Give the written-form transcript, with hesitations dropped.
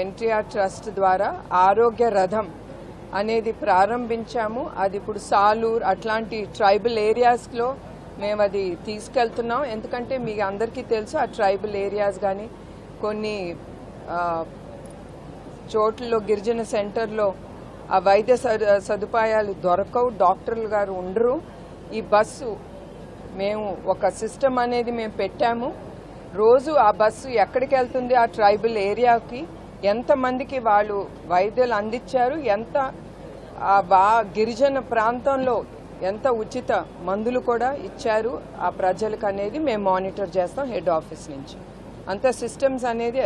NTR trust ద్వారా ఆరోగ్య రథం అనేది ప్రారంభించాము. అది ఇప్పుడు సాలూర్ అట్లాంటి ట్రైబల్ ఏరియాస్లో మేము అది తీసుకెళ్తున్నాం. ఎందుకంటే మీకు అందరికీ తెలుసు ఆ ట్రైబల్ ఏరియాస్ కానీ కొన్ని చోట్లలో గిరిజన సెంటర్లో ఆ వైద్య సదుపాయాలు దొరకవు, డాక్టర్లు గారు ఉండరు. ఈ బస్సు మేము ఒక సిస్టమ్ అనేది మేము పెట్టాము. రోజు ఆ బస్సు ఎక్కడికి వెళ్తుంది, ఆ ట్రైబల్ ఏరియాకి ఎంతమందికి వాళ్ళు వైద్యులు అందించారు, ఎంత గిరిజన ప్రాంతంలో ఎంత ఉచిత మందులు కూడా ఇచ్చారు ఆ ప్రజలకు అనేది మేము మానిటర్ చేస్తాం హెడ్ ఆఫీస్ నుంచి. అంత సిస్టమ్స్ అనేది